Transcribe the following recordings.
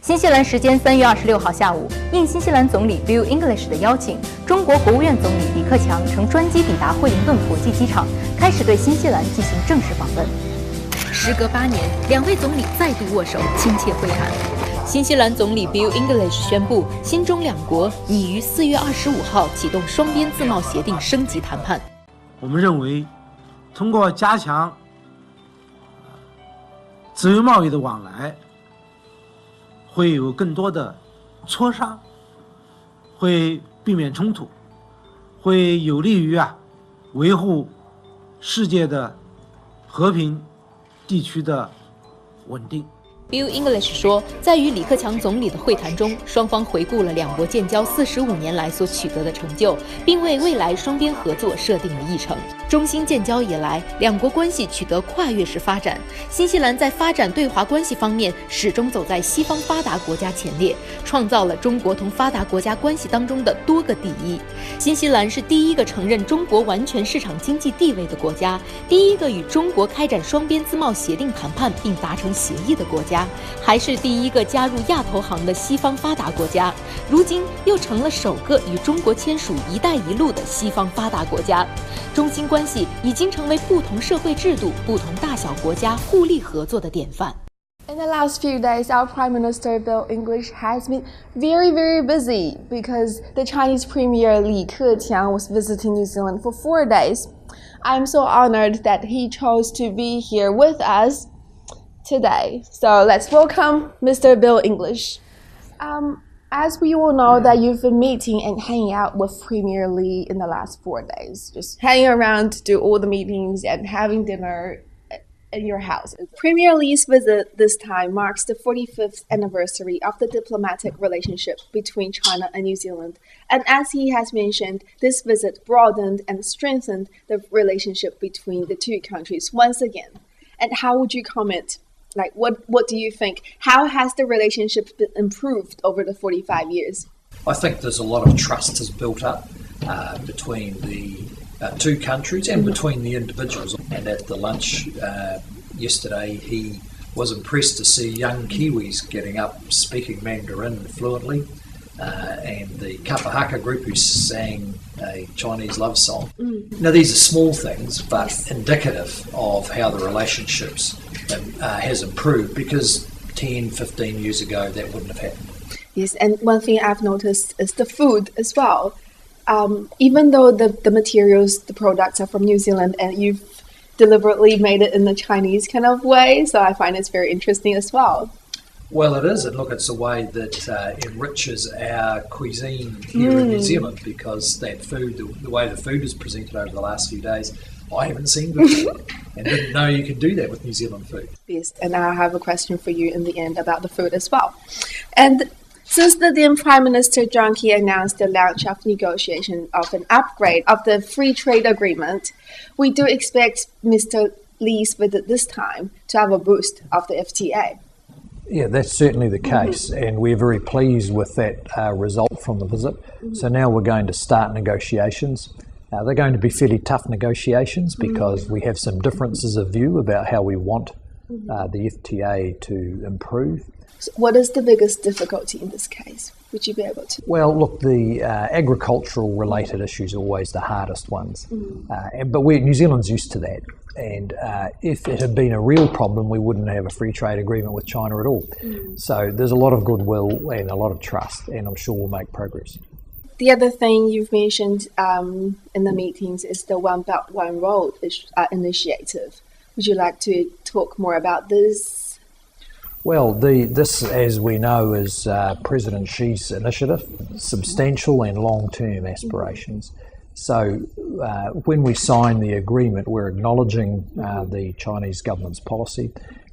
新西兰时间3月26号下午，应新西兰总理 Bill English 的邀请，中国国务院总理李克强乘专机抵达惠灵顿国际机场，开始对新西兰进行正式访问。时隔8年，两位总理再度握手，亲切会谈。新西兰总理 Bill English 宣布，新中两国拟于4月25号启动双边自贸协定升级谈判。我们认为，通过加强自由贸易的往来，会有更多的磋商，会避免冲突，会有利于维护世界的和平、地区的稳定。Bill English 说，在与李克强总理的会谈中，双方回顾了两国建交45年来所取得的成就，并为未来双边合作设定了议程。中新建交以来，两国关系取得跨越式发展。新西兰在发展对华关系方面始终走在西方发达国家前列，创造了中国同发达国家关系当中的多个第一。新西兰是第一个承认中国完全市场经济地位的国家，第一个与中国开展双边自贸协定谈判并达成协议的国家，还是第一个加入亚投行的西方发达国家。如今又成了首个与中国签署“一带一路”的西方发达国家。中新关系已经成为不同社会制度、不同大小国家互利合作的典范。 In the last few days, our Prime Minister Bill English has been very busy because the Chinese Premier Li Keqiang was visiting New Zealand for 4 days. I'm so honored that he chose to be here with us today. So let's welcome Mr. Bill English. As we all know that you've been meeting and hanging out with Premier Li in the last 4 days, just hanging around to do all the meetings and having dinner in your house. Premier Li's visit this time marks the 45th anniversary of the diplomatic relationship between China and New Zealand. And as he has mentioned, this visit broadened and strengthened the relationship between the two countries once again. And how would you comment? Like, what do you think? How has the relationship been improved over the 45 years? I think there's a lot of trust has built up between the two countries and between the individuals. And at the lunch yesterday, he was impressed to see young Kiwis getting up speaking Mandarin fluently, and the Kapahaka group who sang a Chinese love song. Now, these are small things, but indicative of how the relationships has improved, because 10, 15 years ago, that wouldn't have happened. Yes, and one thing I've noticed is the food as well. Even though the materials, the products are from New Zealand, and you've deliberately made it in the Chinese kind of way, so I find it's very interesting as well. Well, it is, and look, it's a way that enriches our cuisine here in New Zealand, because that food, the way the food is presented over the last few days, I haven't seen before, and didn't know you could do that with New Zealand food. Yes, and I have a question for you in the end about the food as well. And since the then Prime Minister John Key announced the launch of negotiation of an upgrade of the free trade agreement, we do expect Mr. Li's visit this time to have a boost of the FTA. Yeah, that's certainly the case, and we're very pleased with that result from the visit. So now we're going to start negotiations. They're going to be fairly tough negotiations because we have some differences of view about how we want the FTA to improve. So what is the biggest difficulty in this case? Would you be able to? Well, look, the agricultural related issues are always the hardest ones, but New Zealand's used to that. And if it had been a real problem, we wouldn't have a free trade agreement with China at all. So there's a lot of goodwill and a lot of trust, and I'm sure we'll make progress. The other thing you've mentioned in the meetings is the One Belt, One Road initiative. Would you like to talk more about this? Well, this, as we know, is President Xi's initiative, substantial and long-term aspirations. So when we sign the agreement, we're acknowledging the Chinese government's policy,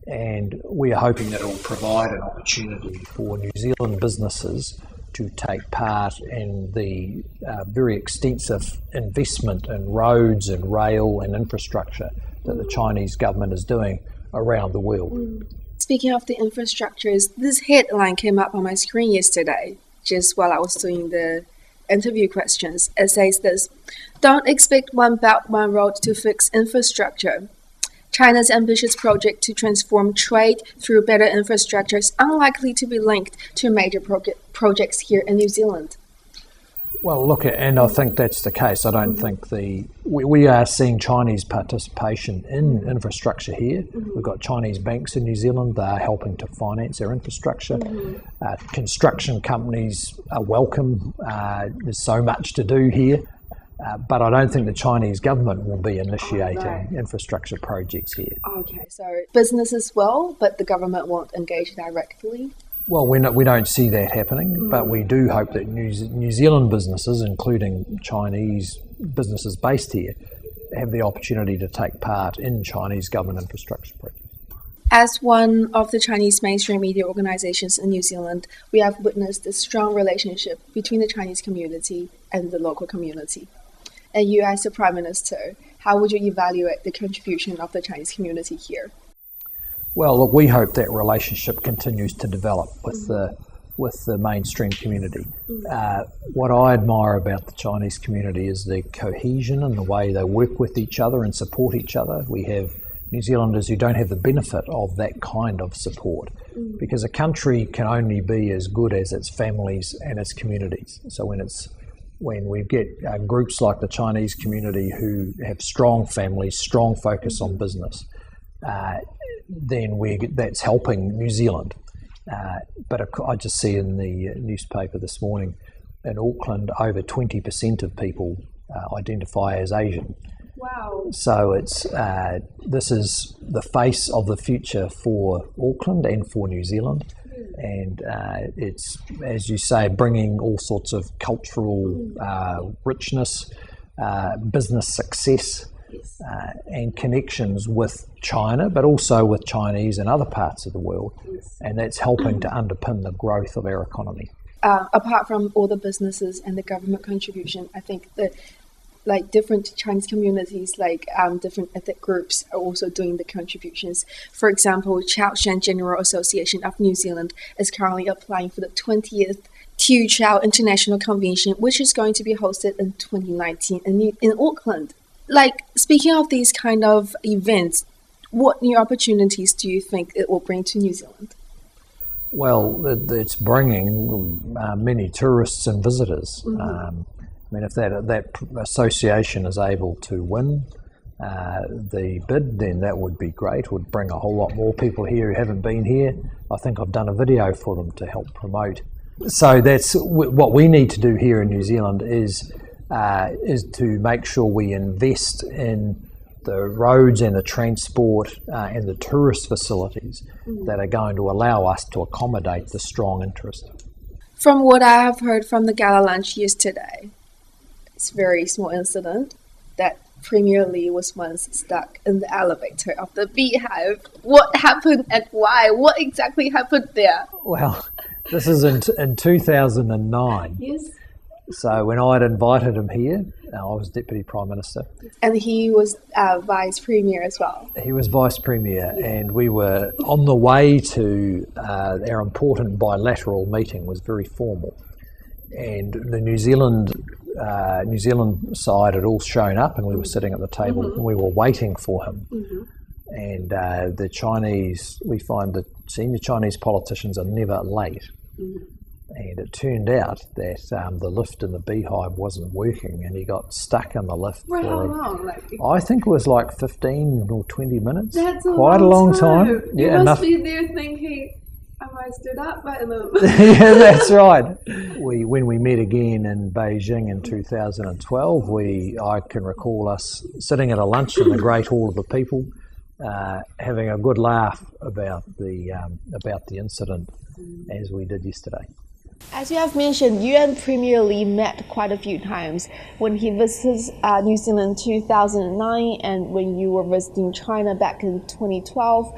and we are hoping that it will provide an opportunity for New Zealand businesses to take part in the very extensive investment in roads and rail and infrastructure that the Chinese government is doing around the world. Speaking of the infrastructures, this headline came up on my screen yesterday, just while I was doing the interview questions. It says this: "Don't expect One Belt, One Road to fix infrastructure. China's ambitious project to transform trade through better infrastructure is unlikely to be linked to major projects here in New Zealand. Well, look, and I think that's the case. I don't think we are seeing Chinese participation in infrastructure here. We've got Chinese banks in New Zealand. They are helping to finance our infrastructure. Construction companies are welcome. There's so much to do here. But I don't think the Chinese government will be initiating infrastructure projects here. Okay, so businesses will, but the government won't engage directly? Well, we don't see that happening, but we do hope that New Zealand businesses, including Chinese businesses based here, have the opportunity to take part in Chinese government infrastructure projects. As one of the Chinese mainstream media organizations in New Zealand, we have witnessed a strong relationship between the Chinese community and the local community. And you, as the Prime Minister, how would you evaluate the contribution of the Chinese community here? Well, look, we hope that relationship continues to develop with the mainstream community. What I admire about the Chinese community is the cohesion and the way they work with each other and support each other. We have New Zealanders who don't have the benefit of that kind of support because a country can only be as good as its families and its communities. So when we get groups like the Chinese community who have strong families, strong focus on business, then that's helping New Zealand. But I just see in the newspaper this morning, in Auckland, over 20% of people identify as Asian. Wow. So this is the face of the future for Auckland and for New Zealand. And it's, as you say, bringing all sorts of cultural richness, business success, and connections with China, but also with Chinese and other parts of the world. And that's helping to underpin the growth of our economy. Apart from all the businesses and the government contribution, I think that different Chinese communities, different ethnic groups are also doing the contributions. For example, Chao Shan General Association of New Zealand is currently applying for the 20th Tu Chao International Convention, which is going to be hosted in 2019 in Auckland. Speaking of these kind of events, what new opportunities do you think it will bring to New Zealand? Well, it's bringing many tourists and visitors. If that association is able to win the bid, then that would be great. It would bring a whole lot more people here who haven't been here. I think I've done a video for them to help promote. So that's what we need to do here in New Zealand is to make sure we invest in the roads and the transport and the tourist facilities that are going to allow us to accommodate the strong interest. From what I have heard from the gala lunch yesterday, it's a very small incident that Premier Lee was once stuck in the elevator of the Beehive. What happened and why? What exactly happened there? Well, this is in 2009. Yes. So when I had invited him here, I was Deputy Prime Minister. And he was Vice Premier as well. He was Vice Premier, and we were on the way to our important bilateral meeting. Was very formal. And the New Zealand side had all shown up, and we were sitting at the table and we were waiting for him. And the Chinese, we find that senior Chinese politicians are never late. And it turned out that the lift in the Beehive wasn't working, and he got stuck in the lift for how long? I think it was 15 or 20 minutes. That's quite a long time. You must be there thinking, am I stood up by them? Yeah, that's right. When we met again in Beijing in 2012, I can recall us sitting at a lunch in the Great Hall of the People, having a good laugh about the incident as we did yesterday. As you have mentioned, you and Premier Lee met quite a few times when he visited New Zealand in 2009 and when you were visiting China back in 2012.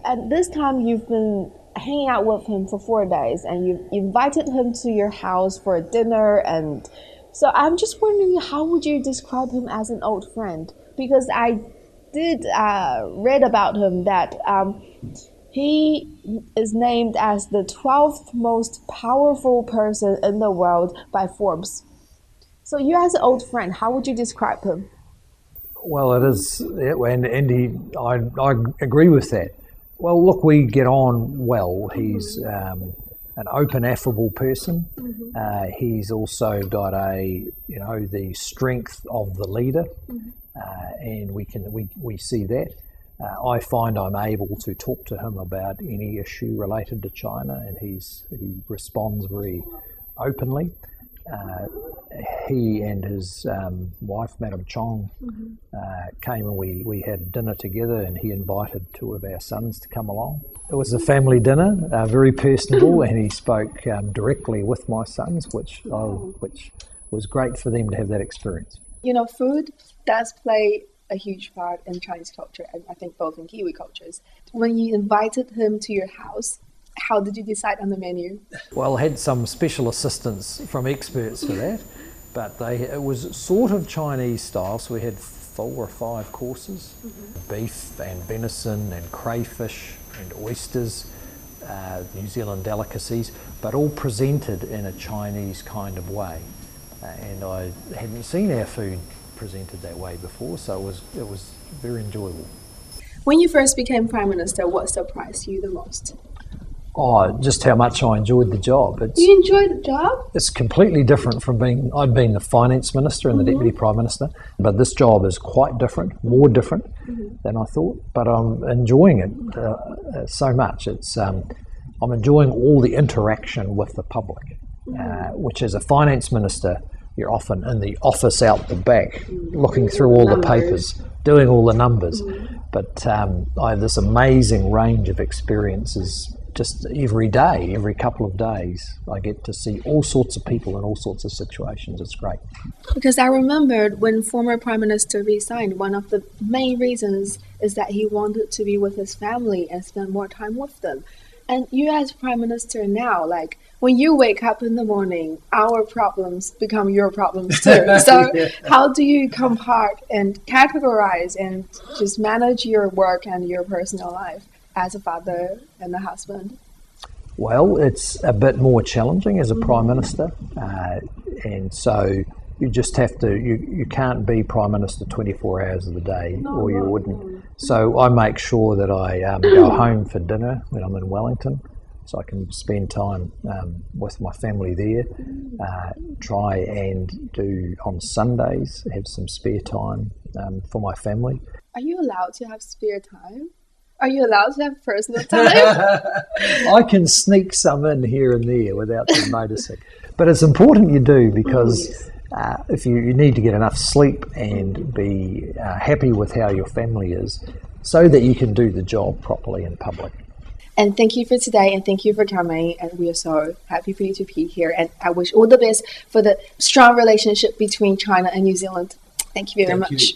And this time you've been hanging out with him for 4 days and you've invited him to your house for a dinner. And so I'm just wondering, how would you describe him as an old friend? Because I did read about him that he is named as the 12th most powerful person in the world by Forbes. So you as an old friend, how would you describe him? Well, it is, and I agree with that. Well, look, we get on well. He's an open, affable person. He's also got the strength of the leader, and we see that. I find I'm able to talk to him about any issue related to China, and he responds very openly. He and his wife, Madam Chong, came and we had dinner together, and he invited two of our sons to come along. It was a family dinner, very personable, and he spoke directly with my sons, which was great for them to have that experience. You know, food does play a huge part in Chinese culture, and I think both in Kiwi cultures. When you invited him to your house, how did you decide on the menu? Well, I had some special assistance from experts for that, but it was sort of Chinese style, so we had 4 or 5 courses, beef and venison and crayfish and oysters, New Zealand delicacies, but all presented in a Chinese kind of way. And I hadn't seen our food presented that way before, so it was very enjoyable. When you first became Prime Minister, what surprised you the most? Oh, just how much I enjoyed the job. You enjoyed the job? It's completely different from I'd been the Finance Minister and the Deputy Prime Minister, but this job is quite different, more different than I thought, but I'm enjoying it so much. I'm enjoying all the interaction with the public, which as a Finance Minister, you're often in the office out the back, looking through all the papers, doing all the numbers, but I have this amazing range of experiences. Just every day, every couple of days, I get to see all sorts of people in all sorts of situations. It's great. Because I remembered when former Prime Minister resigned, one of the main reasons is that he wanted to be with his family and spend more time with them. And you as Prime Minister now, like when you wake up in the morning, our problems become your problems too. So how do you compart and categorize and just manage your work and your personal life as a father and a husband? Well, it's a bit more challenging as a Prime Minister, and so you just have to, you can't be Prime Minister 24 hours of the day, or you wouldn't. So I make sure that I go home for dinner when I'm in Wellington, so I can spend time with my family there, try and do on Sundays, have some spare time for my family. Are you allowed to have spare time? Are you allowed to have personal time? I can sneak some in here and there without them noticing. But it's important you do, because if you need to get enough sleep and be happy with how your family is, so that you can do the job properly in public. And thank you for today, and thank you for coming, and we are so happy for you to be here, and I wish all the best for the strong relationship between China and New Zealand. Thank you very much.